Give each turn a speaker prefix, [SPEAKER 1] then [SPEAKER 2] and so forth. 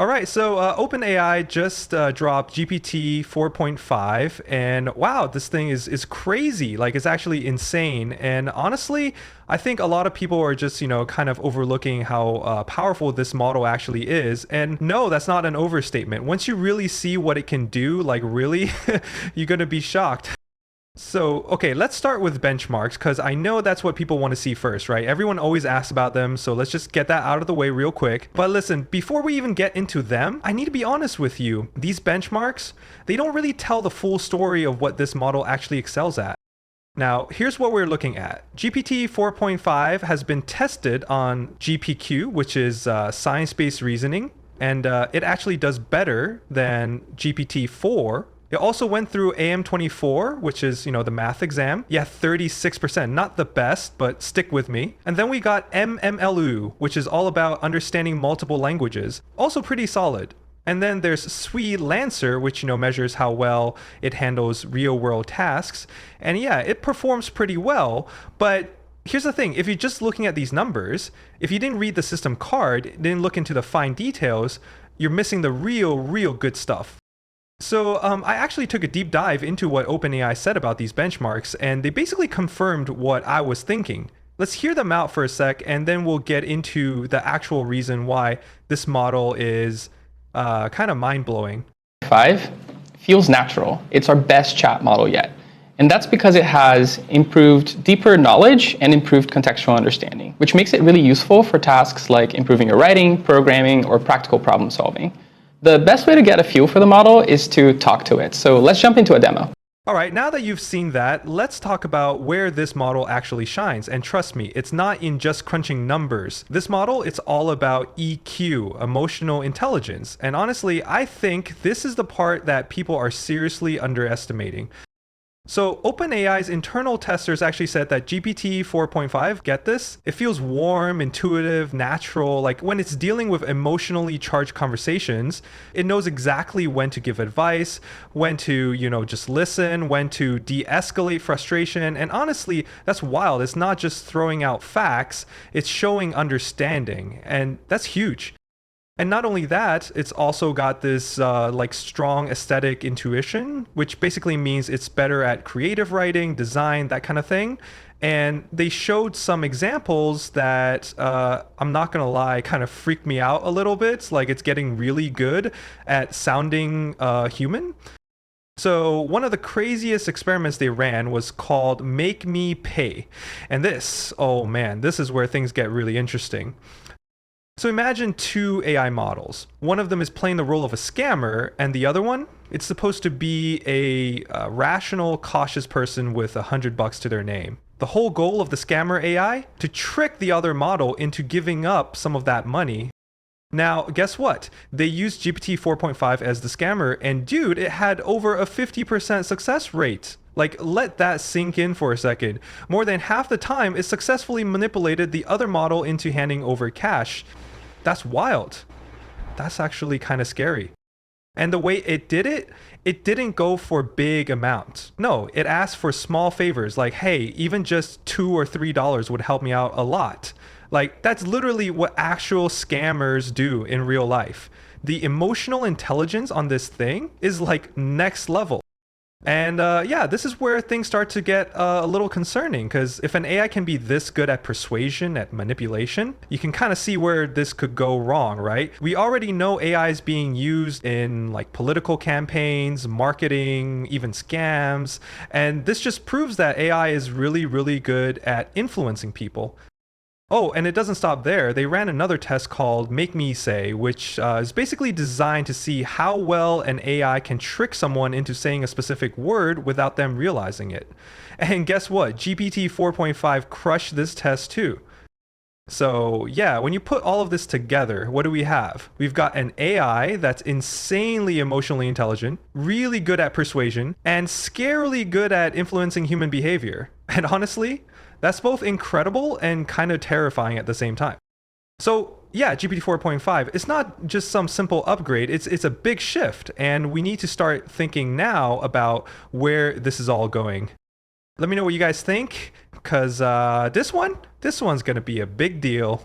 [SPEAKER 1] All right, so OpenAI just dropped GPT 4.5, and wow, this thing is crazy. Like, it's actually insane. And honestly, I think a lot of people are just, kind of overlooking how powerful this model actually is. And no, that's not an overstatement. Once you really see what it can do, like, really, you're going to be shocked. So, okay, let's start with benchmarks because I know that's what people want to see first, right? Everyone always asks about them, so let's just get that out of the way real quick. But listen, before we even get into them, I need to be honest with you. These benchmarks, they don't really tell the full story of what this model actually excels at. Now, here's what we're looking at. GPT 4.5 has been tested on GPQ, which is science-based reasoning, and it actually does better than GPT-4. It also went through AM24, which is, the math exam. Yeah, 36%. Not the best, but stick with me. And then we got MMLU, which is all about understanding multiple languages. Also pretty solid. And then there's SWE Lancer, which, measures how well it handles real-world tasks. And yeah, it performs pretty well, but here's the thing. If you're just looking at these numbers, if you didn't read the system card, didn't look into the fine details, you're missing the real good stuff. So I actually took a deep dive into what OpenAI said about these benchmarks, and they basically confirmed what I was thinking. Let's hear them out for a sec, and then we'll get into the actual reason why this model is kind of mind-blowing.
[SPEAKER 2] 5 feels natural. It's our best chat model yet. And that's because it has improved deeper knowledge and improved contextual understanding, which makes it really useful for tasks like improving your writing, programming, or practical problem solving. The best way to get a feel for the model is to talk to it. So let's jump into a demo.
[SPEAKER 1] All right, now that you've seen that, let's talk about where this model actually shines. And trust me, it's not in just crunching numbers. This model, it's all about EQ, emotional intelligence. And honestly, I think this is the part that people are seriously underestimating. So OpenAI's internal testers actually said that GPT 4.5, get this? It feels warm, intuitive, natural. Like when it's dealing with emotionally charged conversations, it knows exactly when to give advice, when to, just listen, when to de-escalate frustration. And honestly, that's wild. It's not just throwing out facts, it's showing understanding. And that's huge. And not only that, it's also got this strong aesthetic intuition, which basically means it's better at creative writing, design, that kind of thing. And they showed some examples that, I'm not going to lie, kind of freaked me out a little bit. Like it's getting really good at sounding human. So one of the craziest experiments they ran was called Make Me Pay. And this, oh man, this is where things get really interesting. So imagine two AI models. One of them is playing the role of a scammer, and the other one, it's supposed to be a rational, cautious person with $100 to their name. The whole goal of the scammer AI? To trick the other model into giving up some of that money. Now, guess what? They used GPT 4.5 as the scammer, and dude, it had over a 50% success rate. Like, let that sink in for a second. More than half the time, it successfully manipulated the other model into handing over cash. That's wild. That's actually kind of scary. And the way it did it, it didn't go for big amounts. No, it asked for small favors like, hey, even just $2 or $3 would help me out a lot. Like, that's literally what actual scammers do in real life. The emotional intelligence on this thing is like next level. And yeah, this is where things start to get a little concerning, because if an AI can be this good at persuasion, at manipulation, you can kind of see where this could go wrong, right? We already know AI is being used in like political campaigns, marketing, even scams, and this just proves that AI is really good at influencing people. Oh, and it doesn't stop there. They ran another test called Make Me Say, which is basically designed to see how well an AI can trick someone into saying a specific word without them realizing it. And guess what? GPT 4.5 crushed this test too. So yeah, when you put all of this together, what do we have? We've got an AI that's insanely emotionally intelligent, really good at persuasion, and scarily good at influencing human behavior. And honestly, that's both incredible and kind of terrifying at the same time. So yeah, GPT 4.5, it's not just some simple upgrade, it's a big shift, and we need to start thinking now about where this is all going. Let me know what you guys think, because this one's going to be a big deal.